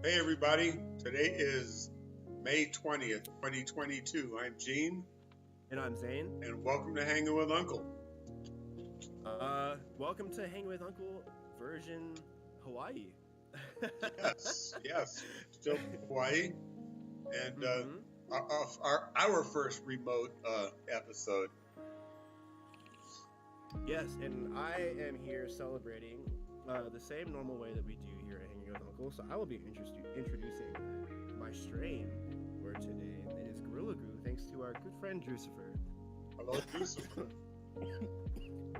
Hey everybody, today is May 20th, 2022. I'm Gene, And I'm Zane. and welcome to Hanging with Uncle. Welcome to Hang with Uncle version Hawaii. Yes, still Hawaii, and Mhm. our first remote episode. Yes, and I am here celebrating the same normal way that we do here at Hanging with Uncle. So I will be introducing my strain for today. It is Gorilla Glue, thanks to our good friend Drucifer. Hello, Lucifer.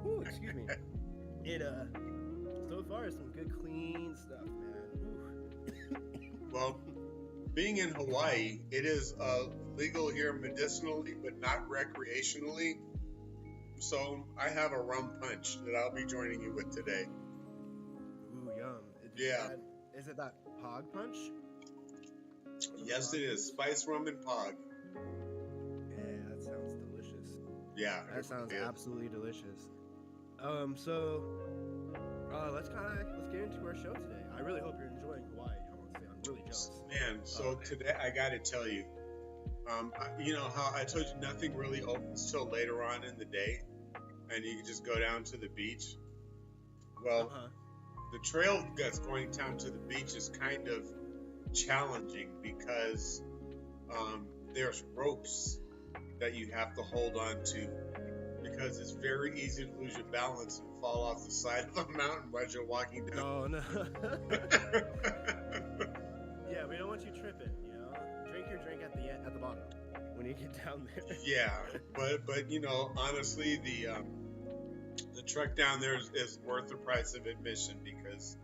Ooh, excuse me. It so far is some good clean stuff, man. Well, being in Hawaii, it is legal here medicinally, but not recreationally. So I have a rum punch that I'll be joining you with today. Ooh, yum. Yeah. Is it that Pog Punch? Yes, it is. Spice rum and pog. Yeah, that sounds delicious. Yeah. That sounds it is. absolutely delicious. Let's get into our show today. I really hope you're enjoying Hawaii. Honestly, I'm really jealous. Man, so today I got to tell you, you know how I told you nothing really opens till later on in the day, and you can just go down to the beach. Well, the trail that's going down to the beach is kind of challenging because there's ropes that you have to hold on to, because it's very easy to lose your balance and fall off the side of the mountain while you're walking down. Oh no. Yeah, we don't want you tripping. You know, drink your drink at the bottom when you get down there. Yeah, but you know, honestly, the trek down there is worth the price of admission, because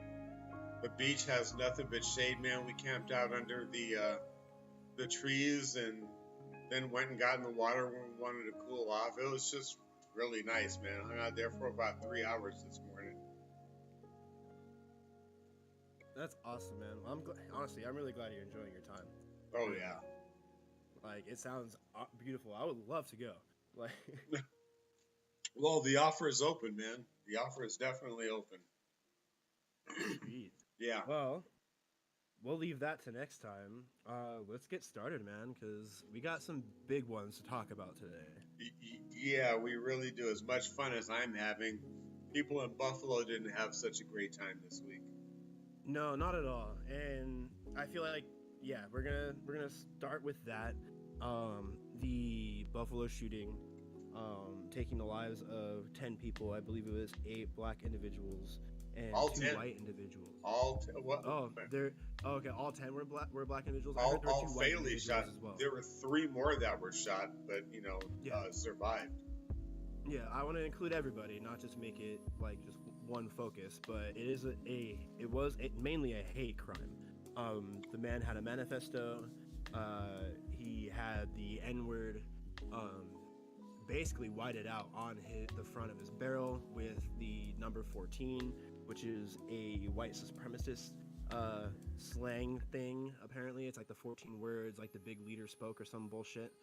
the beach has nothing but shade, man. We camped out under the trees and then went and got in the water when we wanted to cool off. It was just really nice, man. I hung out there for about 3 hours this morning. That's awesome, man. Honestly, I'm really glad you're enjoying your time. Oh yeah. Like, it sounds beautiful. I would love to go. Like, Well, the offer is open, man. The offer is definitely open. sweet. Yeah. Well, we'll leave that to next time. Let's get started, man, because we got some big ones to talk about today. Yeah, we really do. As much fun as I'm having, people in Buffalo didn't have such a great time this week. No, not at all. And I feel like, yeah, we're gonna start with that. The Buffalo shooting, taking the lives of 10 people. I believe it was 8 black individuals and All 2 10? white individuals. What? Okay. All 10 were black individuals. I All heard there were 2 white fatally individuals shot. as well. There were 3 more that were shot, but Yeah. survived. Yeah, I want to include everybody, not just make it like just one focus. But it was mainly a hate crime. The man had a manifesto. He had the N-word, basically whited out on the front of his barrel with the number 14, which is a white supremacist slang thing. Apparently, it's like the 14 words, like the big leader spoke or some bullshit.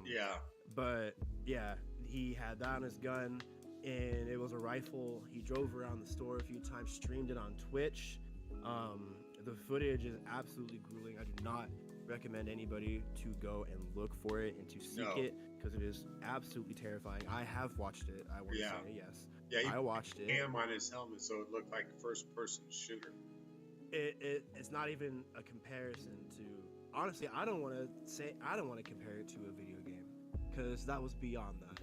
Yeah. But yeah, he had that on his gun, and it was a rifle. He drove around the store a few times, streamed it on Twitch. The footage is absolutely grueling. I do not recommend anybody to go and look for it and to seek it, because it is absolutely terrifying. I have watched it. I want to say yes. Yeah, I watched it. Cam on his helmet, so it looked like first-person shooter. It's not even a comparison to. Honestly, I don't want to compare it to a video game, because that was beyond that.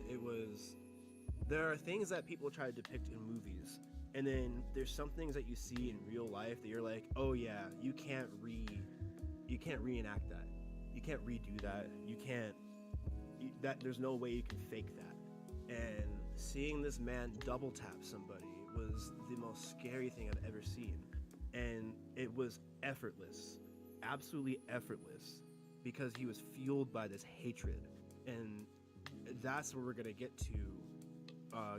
There are things that people try to depict in movies, and then there's some things that you see in real life that you're like, oh yeah, you can't reenact that. You can't redo that. There's no way you can fake that. And seeing this man double tap somebody was the most scary thing I've ever seen. And it was effortless. Absolutely effortless, because he was fueled by this hatred. And that's where we're going to get to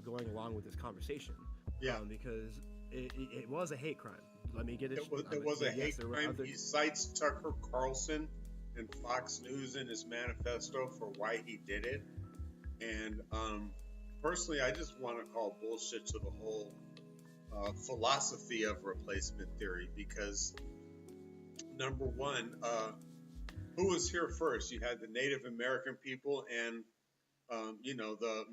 going along with this conversation. Yeah. Because it was a hate crime. Let me get it. It was a hate crime. He cites Tucker Carlson and Fox News in his manifesto for why he did it. And personally, I just want to call bullshit to the whole philosophy of replacement theory, because number one, who was here first? You had the Native American people and the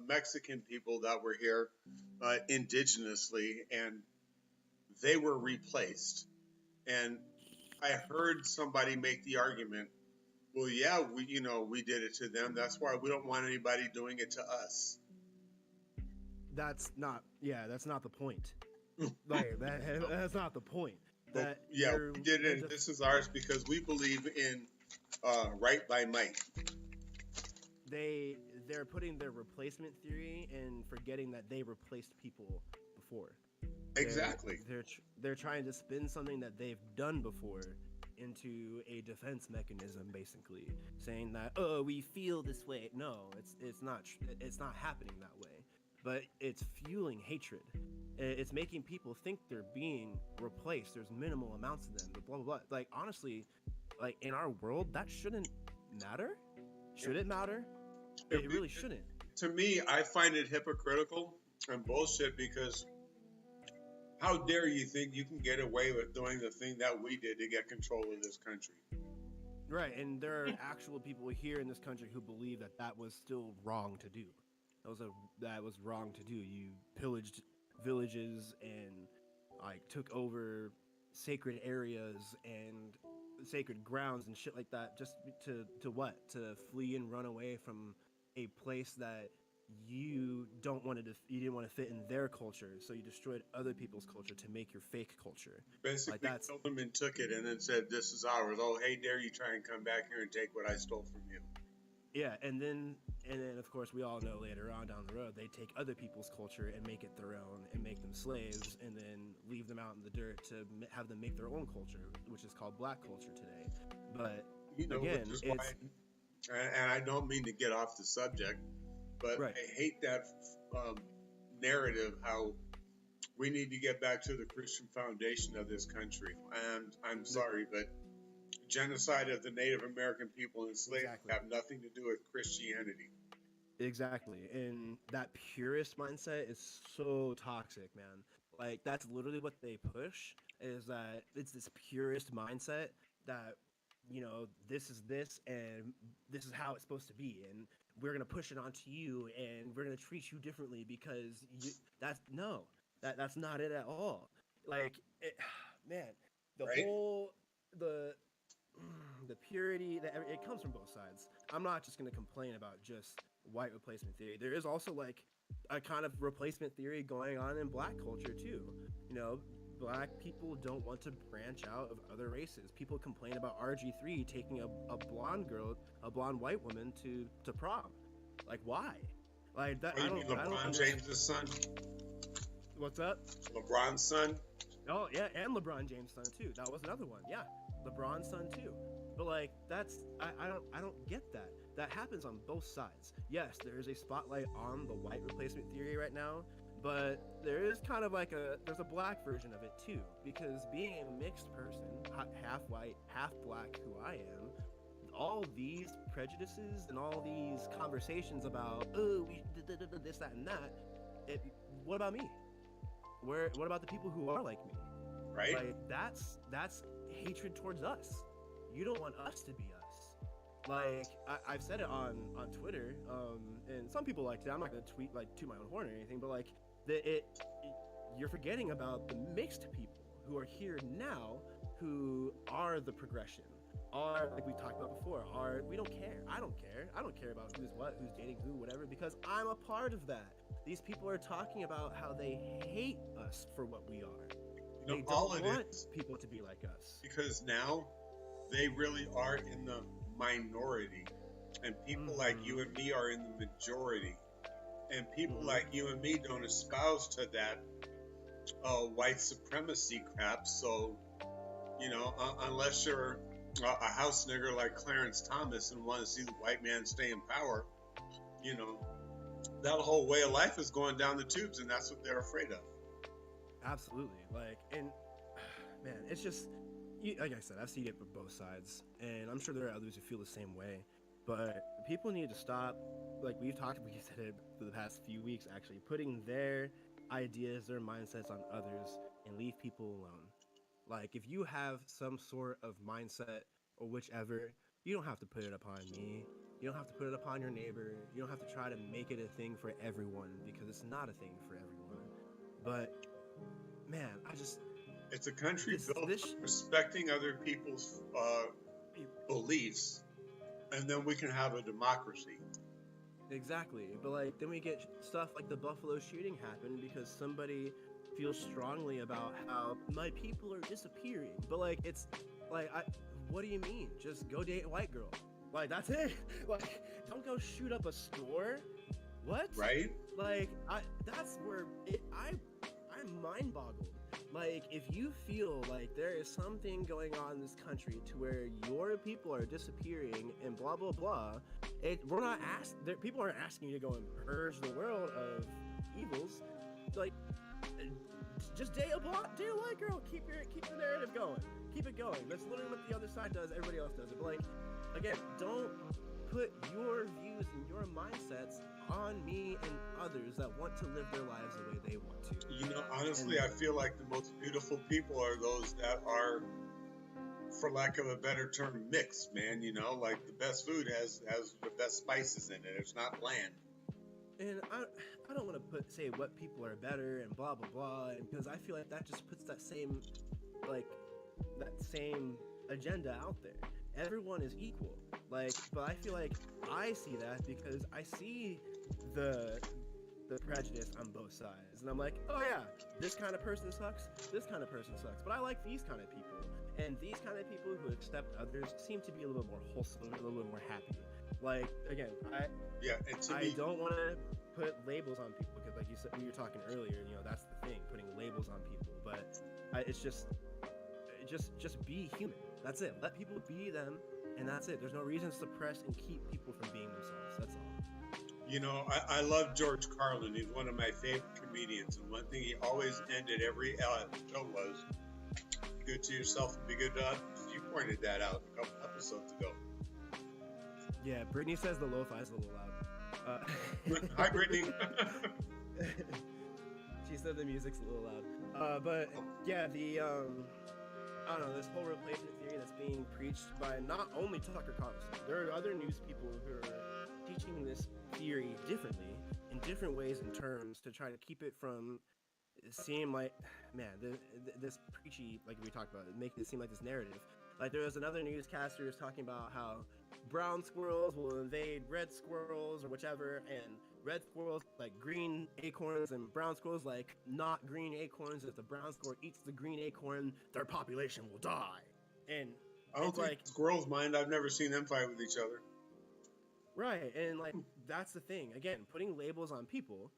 Mexican people that were here indigenously, and they were replaced. And I heard somebody make the argument, well, yeah, we did it to them. That's why we don't want anybody doing it to us. That's not. Yeah, that's not the point. Like that's not the point. But yeah, we did it. And this is ours because we believe in right by might. They're putting their replacement theory and forgetting that they replaced people before. Exactly. They're trying to spin something that they've done before into a defense mechanism, basically saying that, oh, we feel this way. No, it's not happening that way. But it's fueling hatred. It's making people think they're being replaced. There's minimal amounts of them. Blah blah blah. Like honestly, like in our world, that shouldn't matter. Should it matter? It really shouldn't. To me, I find it hypocritical and bullshit because how dare you think you can get away with doing the thing that we did to get control of this country? Right, and there are actual people here in this country who believe that was still wrong to do. That was wrong to do. You pillaged villages and like took over sacred areas and sacred grounds and shit like that just to what? To flee and run away from a place that you didn't want to fit in their culture, so you destroyed other people's culture to make your fake culture. Basically, like killed them and took it, and then said, "This is ours." Oh, hey, dare you try and come back here and take what I stole from you? Yeah, and then of course we all know later on down the road they take other people's culture and make it their own and make them slaves and then leave them out in the dirt to have them make their own culture, which is called black culture today. But again, and I don't mean to get off the subject, but right. I hate that narrative how we need to get back to the Christian foundation of this country. And I'm sorry, but genocide of the Native American people and slavery have nothing to do with Christianity. Exactly. And that purist mindset is so toxic, man. Like, that's literally what they push, is that it's this purist mindset that, this is this and this is how it's supposed to be. And we're going to push it onto you and we're going to treat you differently because that's not it at all. Like, the right? whole, the purity, it comes from both sides. I'm not just going to complain about just white replacement theory. There is also like a kind of replacement theory going on in black culture too. Black people don't want to branch out of other races. People complain about RG3 taking a blonde white woman to prom. Like, why? Like that. LeBron James' son. What's up? LeBron's son. Oh yeah, and LeBron James' son too. That was another one. Yeah, LeBron's son too. But like that's I don't get that. That happens on both sides. Yes, there is a spotlight on the white replacement theory right now, but there is kind of like there's a black version of it too, because being a mixed person, half white, half black, who I am, all these prejudices and all these conversations about we this, that, and that. What about me? What about the people who are like me? Right. Like that's hatred towards us. You don't want us to be us. Like I've said it on Twitter, and some people liked it. I'm not gonna tweet like to my own horn or anything, but like you're forgetting about the mixed people who are here now, who are the progression. Are, like we talked about before, we don't care. I don't care about who's what, who's dating who, whatever, because I'm a part of that. These people are talking about how they hate us for what we are. They don't want people to be like us. Because now they really are in the minority, and people like you and me are in the majority. And people like you and me don't espouse to that white supremacy crap. So, unless you're a house nigger like Clarence Thomas and want to see the white man stay in power, that whole way of life is going down the tubes, and that's what they're afraid of. Absolutely. Like, and man, it's just, like I said, I've seen it from both sides, and I'm sure there are others who feel the same way, but people need to stop, like we said it for the past few weeks, actually, putting their ideas, their mindsets on others, and leave people alone. Like, if you have some sort of mindset or whichever, you don't have to put it upon me. You don't have to put it upon your neighbor. You don't have to try to make it a thing for everyone because it's not a thing for everyone. But man, it's a country this built this on respecting other people's beliefs, and then we can have a democracy. exactly. But like then we get stuff like the Buffalo shooting happened because somebody feels strongly about how my people are disappearing. But like it's like what do you mean? Just go date a white girl. Like that's it. Like don't go shoot up a store. What? Right? Like that's where I'm mind boggled. Like if you feel like there is something going on in this country to where your people are disappearing and blah blah blah, we're not people aren't asking you to go and purge the world of evils. Like just date a white girl. Keep the narrative going. Keep it going. That's literally what the other side does. Everybody else does it. But like again, don't put your views and your mindsets on me and others that want to live their lives the way they want to. You know, honestly, I feel like the most beautiful people are those that are, for lack of a better term, mixed, man. You know, like the best food has the best spices in it. It's not bland. And I don't want to say what people are better and blah blah blah, and because I feel like that just puts that same agenda out there. Everyone is equal. Like, but I feel like I see that because I see the prejudice on both sides, and I'm like, oh yeah, this kind of person sucks. This kind of person sucks. But I like these kind of people, and these kind of people who accept others seem to be a little bit more wholesome, a little bit more happy. Like again, I don't want to put labels on people because, like you said, we were talking earlier, you know, that's the thing, putting labels on people. But it's just be human. That's it. Let people be them, and that's it. There's no reason to suppress and keep people from being themselves. That's all. You know, I love George Carlin. He's one of my favorite comedians, and one thing he always ended every show was, "Be good to yourself and be good to others." You pointed that out a couple episodes ago. Yeah, Brittany says the lo-fi is a little loud. Hi, Brittany. She said the music's a little loud. But yeah, I don't know, this whole replacement theory that's being preached by not only Tucker Carlson, there are other news people who are teaching this theory differently, in different ways and terms, to try to keep it from seem like, man, this preachy, like we talked about, making it seem like this narrative. Like there was another newscaster who's talking about how brown squirrels will invade red squirrels or whichever, and red squirrels like green acorns and brown squirrels like not green acorns. If the brown squirrel eats the green acorn, their population will die. And I don't think squirrels mind. I've never seen them fight with each other. Right, and like that's the thing. Again, putting labels on people,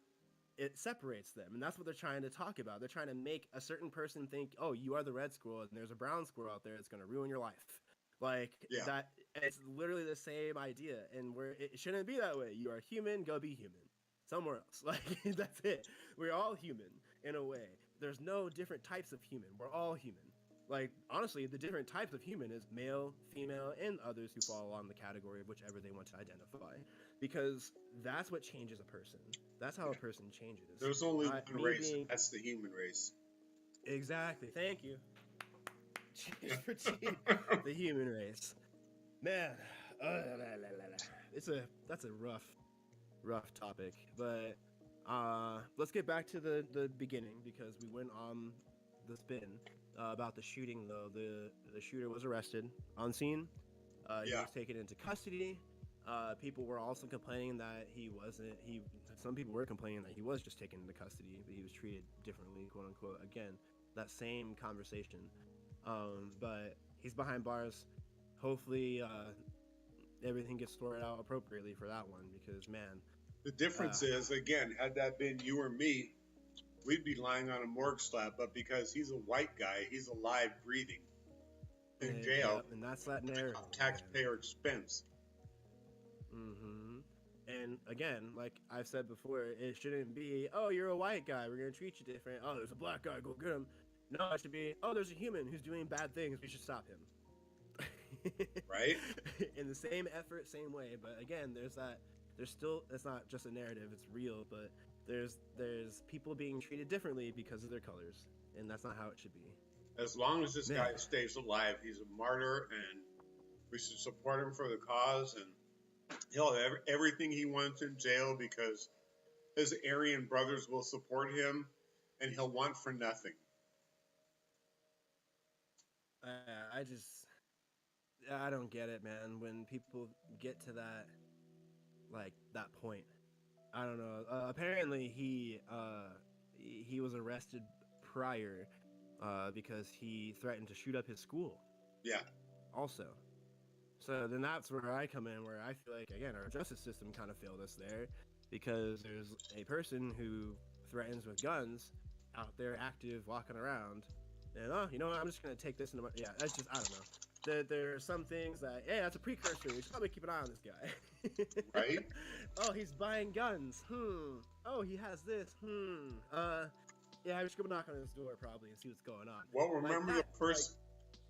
it separates them, and that's what they're trying to talk about. They're trying to make a certain person think, oh, you are the red squirrel, and there's a brown squirrel out there that's going to ruin your life. Like that, it's literally the same idea, and it shouldn't be that way. You are human, go be human somewhere else. Like that's it. We're all human in a way. There's no different types of human. We're all human. Like honestly, the different types of human is male, female, and others who fall on the category of whichever they want to identify, because that's what changes a person. That's how a person changes. There's only one race. That's the human race. Exactly. Thank you. Cheers for cheating. The human race. Man, that's a rough topic. But let's get back to the beginning, because we went on the spin about the shooting. Though the shooter was arrested on scene. He was taken into custody. People were also complaining that some people were complaining that he was just taken into custody, but he was treated differently, quote unquote. Again, that same conversation. But he's behind bars. Hopefully, everything gets sorted out appropriately for that one, because man. The difference is, again, had that been you or me, we'd be lying on a morgue slab, but because he's a white guy, he's alive, breathing in jail. Yep, and that's that narrative. Taxpayer expense. Mm-hmm. And again, like I've said before, it shouldn't be, oh, you're a white guy, we're going to treat you different. Oh, there's a black guy, go get him. No, it should be, oh, there's a human who's doing bad things, we should stop him. Right? In the same effort, same way. But again, there's still, it's not just a narrative, it's real, but there's people being treated differently because of their colors, and that's not how it should be. As long as this Man, guy stays alive, he's a martyr, and we should support him for the cause. And he'll have everything he wants in jail because his Aryan brothers will support him, and he'll want for nothing. I just I don't get it, man. When people get to that like that point, I don't know. Apparently, he was arrested prior because he threatened to shoot up his school. Yeah, Also, so then that's where I come in, where I feel like again our justice system kind of failed us there, because there's a person who threatens with guns out there active walking around, and you know what, I'm just gonna take this into my that's just I don't know. There are some things that that's a precursor. We should probably keep an eye on this guy. right. Oh, he's buying guns. Oh, he has this. Yeah, I should go knock on his door probably and see what's going on. Well, Like remember that,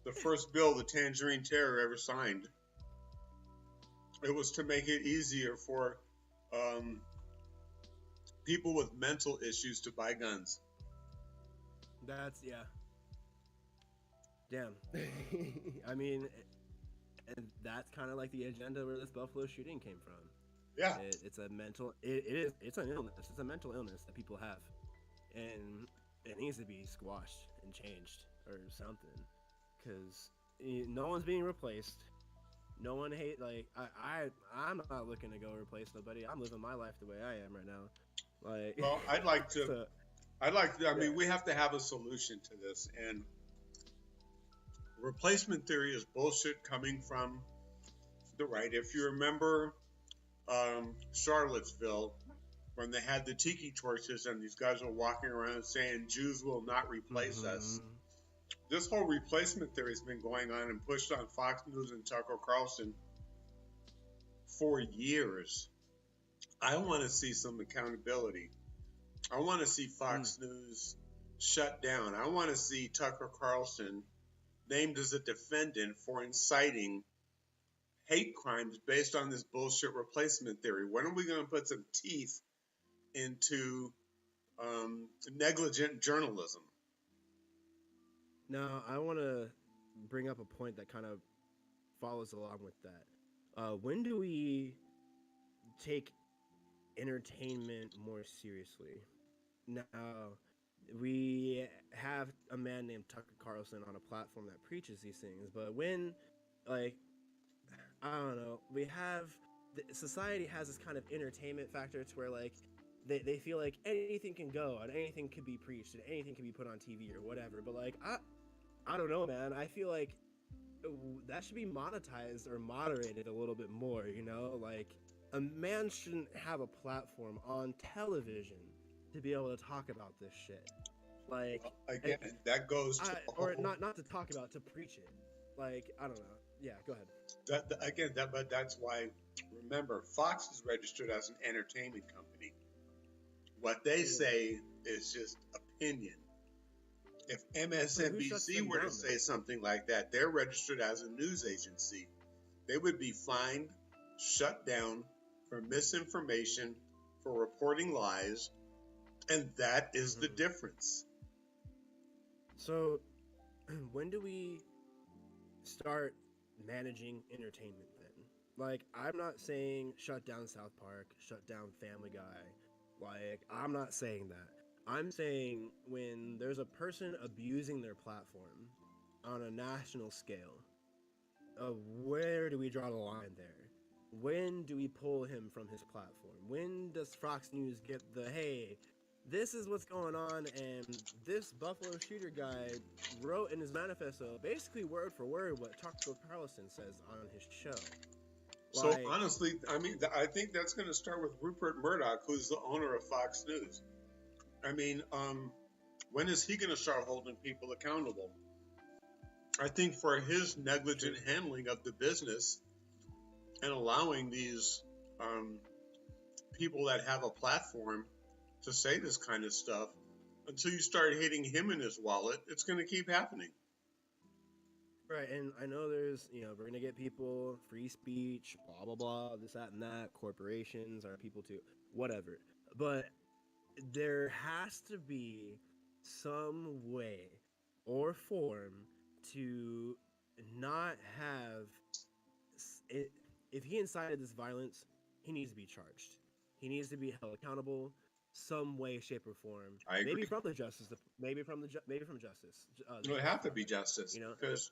the first bill the Tangerine Terror ever signed. It was to make it easier for people with mental issues to buy guns. That's Damn. I mean, and that's kind of like the agenda where this Buffalo shooting came from. Yeah, It's a mental. It's an illness. It's a mental illness that people have, and it needs to be squashed and changed or something, because no one's being replaced. No one hate like I'm not looking to go replace nobody. I'm living my life the way I am right now. Like, well, I'd like to. so, I mean, we have to have a solution to this, and replacement theory is bullshit coming from the right. If you remember Charlottesville, when they had the tiki torches and these guys were walking around saying Jews will not replace us. This whole replacement theory has been going on and pushed on Fox News and Tucker Carlson for years. I want to see some accountability. I want to see Fox News shut down. I want to see Tucker Carlson named as a defendant for inciting hate crimes based on this bullshit replacement theory. When are we going to put some teeth into negligent journalism? now I want to bring up a point that kind of follows along with that. When do we take entertainment more seriously? Now, we have a man named Tucker Carlson on a platform that preaches these things, but when, like, I don't know, society has this kind of entertainment factor to where, like, they feel like anything can go and anything can be preached and anything can be put on TV or whatever, but, like, I don't know, man. I feel like that should be monetized or moderated a little bit more, you know? Like, a man shouldn't have a platform on television to be able to talk about this shit. Like, again, that goes to or not to talk about, to preach it. Like, I don't know. Yeah, go ahead. but that's why. Remember, Fox is registered as an entertainment company. What they say is just opinion. If MSNBC were to say something like that, they're registered as a news agency. They would be fined, shut down for misinformation, for reporting lies, and that is the difference. So, when do we start managing entertainment then? Like, I'm not saying shut down South Park, shut down Family Guy. Like, I'm not saying that. I'm saying when there's a person abusing their platform on a national scale, where do we draw the line there? When do we pull him from his platform? When does Fox News get the, hey, this is what's going on, and this Buffalo shooter guy wrote in his manifesto, basically word for word, what Tucker Carlson says on his show. So honestly, I mean, I think that's going to start with Rupert Murdoch, who's the owner of Fox News. I mean, when is he going to start holding people accountable? I think for his negligent handling of the business and allowing these people that have a platform to say this kind of stuff, until you start hitting him in his wallet, it's going to keep happening. Right, and I know there's, we're going to get people, free speech, blah, blah, blah, this, that, and that, corporations are people too, whatever. But there has to be some way or form to not have it. If he incited this violence, he needs to be charged. He needs to be held accountable, some way, shape, or form. I Maybe agree. from the justice, maybe from justice, It the would justice have to be department. justice You know, because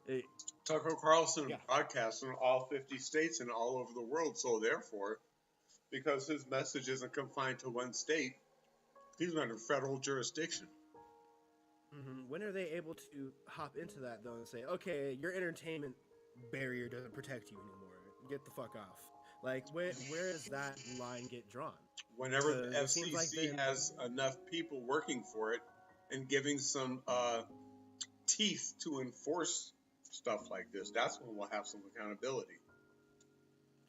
it, Tucker Carlson yeah, broadcasts in all 50 states and all over the world. So therefore, because his message isn't confined to one state, he's under federal jurisdiction. When are they able to hop into that though and say, okay, your entertainment barrier doesn't protect you anymore. Get the fuck off. Like, where does that line get drawn? Whenever the Because it seems like FCC then, has enough people working for it and giving some teeth to enforce stuff like this, that's when we'll have some accountability.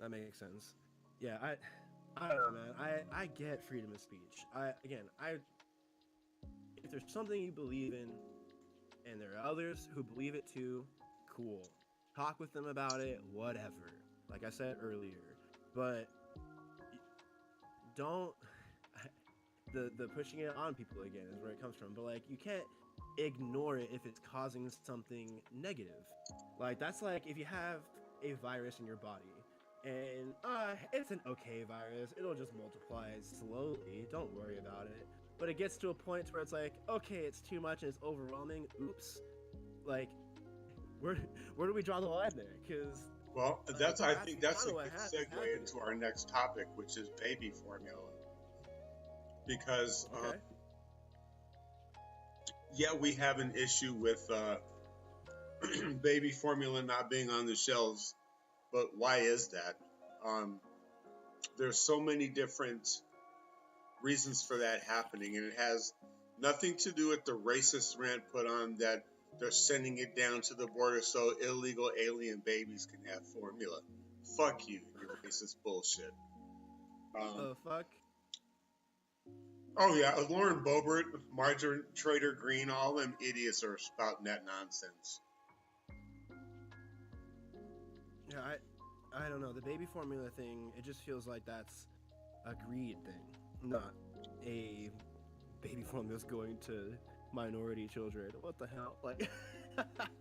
that makes sense. Yeah, I don't know, man. I get freedom of speech. I if there's something you believe in, and there are others who believe it too, cool. Talk with them about it, whatever. Like I said earlier, but don't the pushing it on people again is where it comes from. But like you can't ignore it if it's causing something negative. Like that's like if you have a virus in your body and it's an okay virus, it'll just multiply slowly. Don't worry about it. But it gets to a point where it's like, okay, it's too much and it's overwhelming. Oops. Like where where do we draw the line there? Because Well, I think that's a what good happening. segue into our next topic, which is baby formula. Because Okay. yeah, we have an issue with baby formula not being on the shelves, but why is that? Um, there's so many different reasons for that happening, and it has nothing to do with the racist rant put on that they're sending it down to the border so illegal alien babies can have formula. Fuck you, your racist bullshit. The fuck? Oh yeah, Lauren Boebert, Marjorie Trader Green, all them idiots are spouting that nonsense. Yeah, I don't know. The baby formula thing, it just feels like that's a greed thing, not a baby formula's going to minority children. What the hell? Like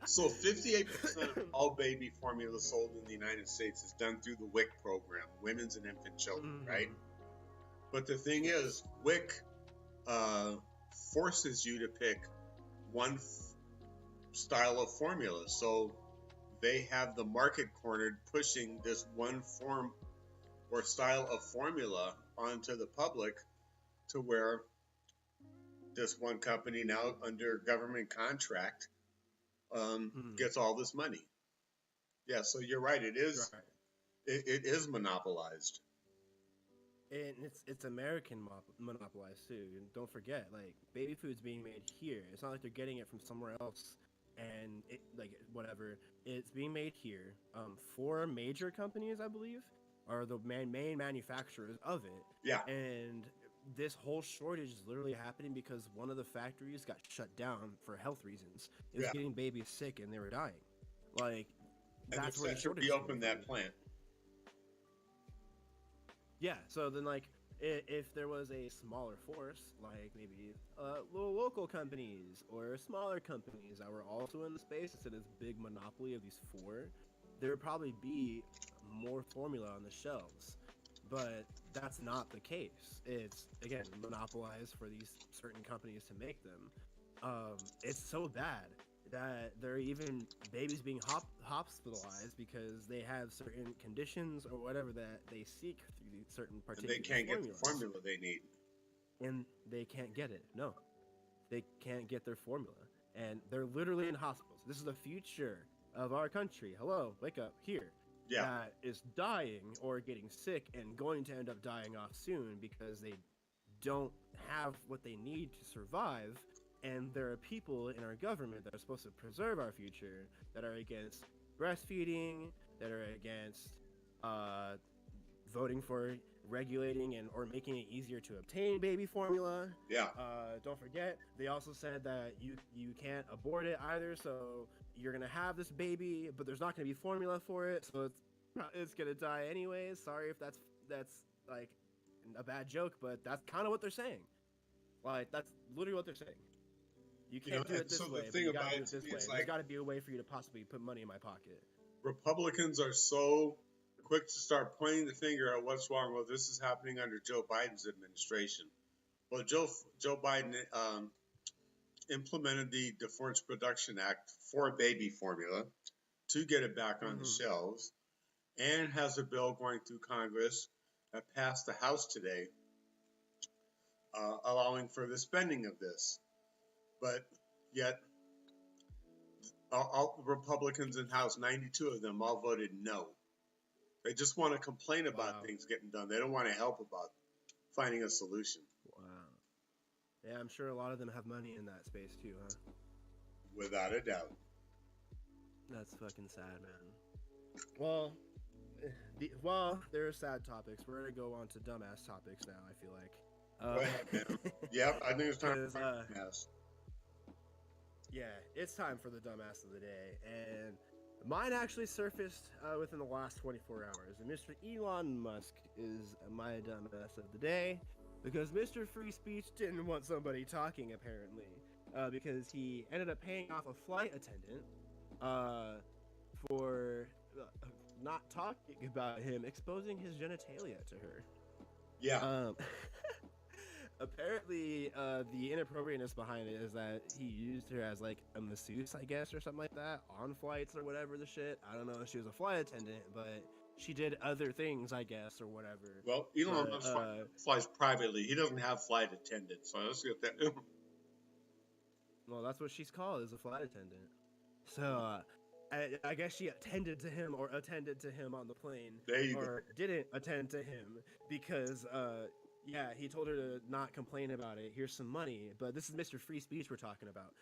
So 58% of all baby formula sold in the United States is done through the WIC program, Women's and Infant Children, right? But the thing is, WIC forces you to pick one style of formula. So they have the market cornered, pushing this one form or style of formula onto the public to where this one company now under government contract gets all this money. Yeah, so you're right. It is right. it is monopolized. And it's American monopolized too. And don't forget, like baby food's being made here. It's not like they're getting it from somewhere else. And it, like whatever, it's being made here. Four major companies, I believe, are the main manufacturers of it. Yeah. And this whole shortage is literally happening because one of the factories got shut down for health reasons. It was getting babies sick and they were dying. Like that's where the shortage is. Reopen that plant. Yeah, so then like if there was a smaller force, like maybe little local companies or smaller companies that were also in the space instead of this big monopoly of these four, there would probably be more formula on the shelves. But that's not the case. It's again monopolized for these certain companies to make them. It's so bad that there are even babies being hospitalized because they have certain conditions or whatever that they seek through these certain particular And they can't formulas. get the formula they need. And they can't get it. No, they can't get their formula. And they're literally in hospitals. This is the future of our country. Hello, wake up here. Yeah. That is dying or getting sick and going to end up dying off soon because they don't have what they need to survive. And there are people in our government that are supposed to preserve our future that are against breastfeeding, that are against voting for regulating and or making it easier to obtain baby formula. Yeah. Don't forget, they also said that you can't abort it either, so you're gonna have this baby, but there's not gonna be formula for it, so it's gonna die anyways. Sorry if that's like a bad joke, but that's kind of what they're saying. Like that's literally what they're saying. You You know, can't do and it this so the way, but thing you about gotta do it it to this me way. is There's like got to be a way for you to possibly put money in my pocket. Republicans are so quick to start pointing the finger at what's wrong. Well, this is happening under Joe Biden's administration. Well, Joe Biden implemented the Defense Production Act for baby formula to get it back on the Mm-hmm. shelves, and has a bill going through Congress that passed the House today, allowing for the spending of this. But yet, all the Republicans in the House, 92 of them, all voted no. They just want to complain about Wow. things getting done. They don't want to help about finding a solution. Wow. Yeah, I'm sure a lot of them have money in that space too, huh? Without a doubt. That's fucking sad, man. Well, there are sad topics. We're gonna go on to dumbass topics now. I feel like. Go ahead, man. Yep, I think it's time for dumbass. Yeah, it's time for the dumbass of the day, and mine actually surfaced within the last 24 hours. And Mr. Elon Musk is my dumbass of the day because Mr. Free Speech didn't want somebody talking apparently, because he ended up paying off a flight attendant for not talking about him exposing his genitalia to her. Yeah. Apparently, the inappropriateness behind it is that he used her as like a masseuse, I guess, or something like that, on flights or whatever the shit. I don't know if she was a flight attendant, but she did other things, I guess, or whatever. Well, Elon Musk flies privately. He doesn't have flight attendants, so let's get that. Well, that's what she's called, is a flight attendant. So, I guess she attended to him or attended to him on the plane, or didn't attend to him because, yeah, he told her to not complain about it. Here's some money. But this is Mr. Free Speech we're talking about.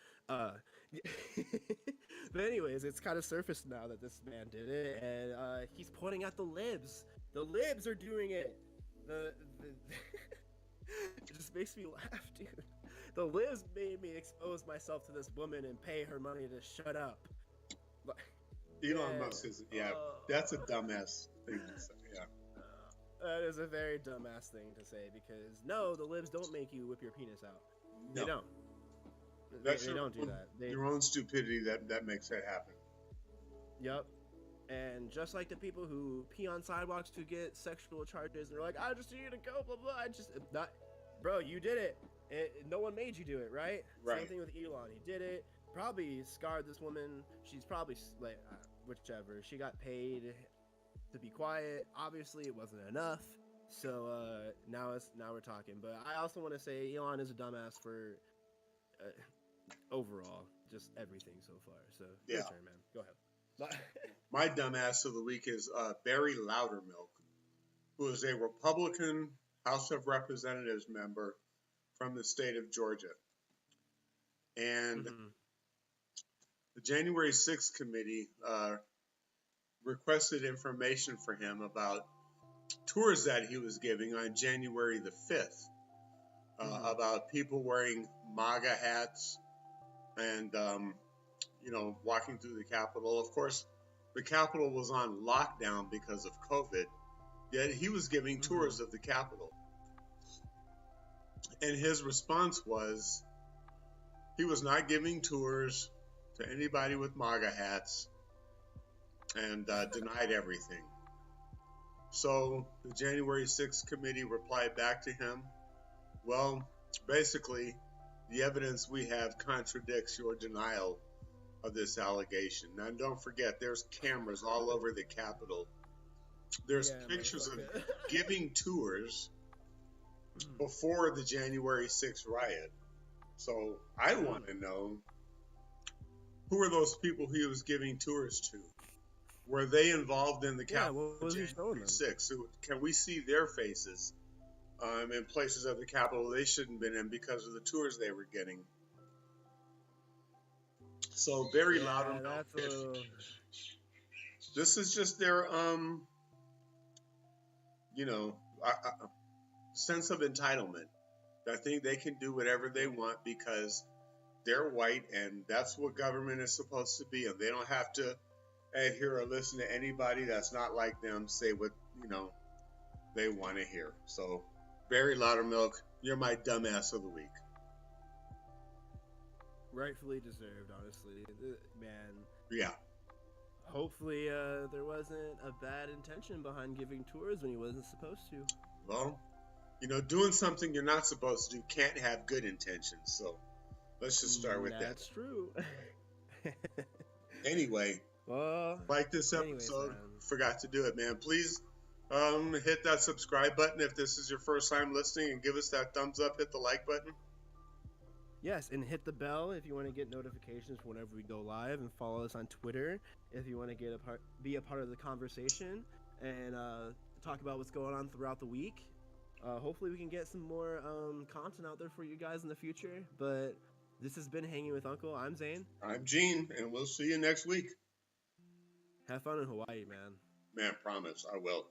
But anyways, it's kind of surfaced now that this man did it, and he's pointing at the libs. The libs are doing it. It just makes me laugh, dude. The libs made me expose myself to this woman and pay her money to shut up. Elon Musk is, that's a dumbass thing to say, yeah. That is a very dumbass thing to say because no, the libs don't make you whip your penis out. No. They don't. They don't do that. Your own stupidity that makes that happen. Yep. And just like the people who pee on sidewalks to get sexual charges, and they're like, I just need you to go, blah, blah. Bro, you did it. No one made you do it, right? Right. Same thing with Elon. He did it. Probably scarred this woman. She's probably, like, whichever. She got paid to be quiet. Obviously, it wasn't enough. So now we're talking. But I also want to say Elon is a dumbass for overall, just everything so far. So your turn, man. Go ahead. My dumbass of the week is Barry Loudmilk, who is a Republican House of Representatives member from the state of Georgia. And the January 6th committee requested information for him about tours that he was giving on January the 5th about people wearing MAGA hats and, walking through the Capitol. Of course, the Capitol was on lockdown because of COVID, yet he was giving tours of the Capitol. And his response was he was not giving tours to anybody with MAGA hats and denied everything. So the January 6th committee replied back to him, well, basically, the evidence we have contradicts your denial of this allegation. Now, don't forget, there's cameras all over the Capitol. There's pictures of giving tours before the January 6th riot. So I want to know, who are those people he was giving tours to? Were they involved in the Capitol on January 6th? So can we see their faces in places of the Capitol they shouldn't have been in because of the tours they were getting? So very loud and loud. This is just their, sense of entitlement. I think they can do whatever they want because they're white and that's what government is supposed to be. And they don't have to adhere or listen to anybody that's not like them say what, they want to hear. So, Barry Loudmilk, you're my dumbass of the week. Rightfully deserved, honestly. Man, Yeah. hopefully there wasn't a bad intention behind giving tours when he wasn't supposed to. Well, doing something you're not supposed to do can't have good intentions. So let's just start with that. That's true. Anyway, Well, like this anyways, episode, man. forgot to do it, man. Please hit that subscribe button if this is your first time listening, and give us that thumbs up. Hit the like button. Yes, and hit the bell if you want to get notifications whenever we go live, and follow us on Twitter if you want to be a part of the conversation and talk about what's going on throughout the week. Hopefully, we can get some more content out there for you guys in the future. But this has been Hanging with Uncle. I'm Zane. I'm Gene, and we'll see you next week. Have fun in Hawaii, man. Man, promise, I will.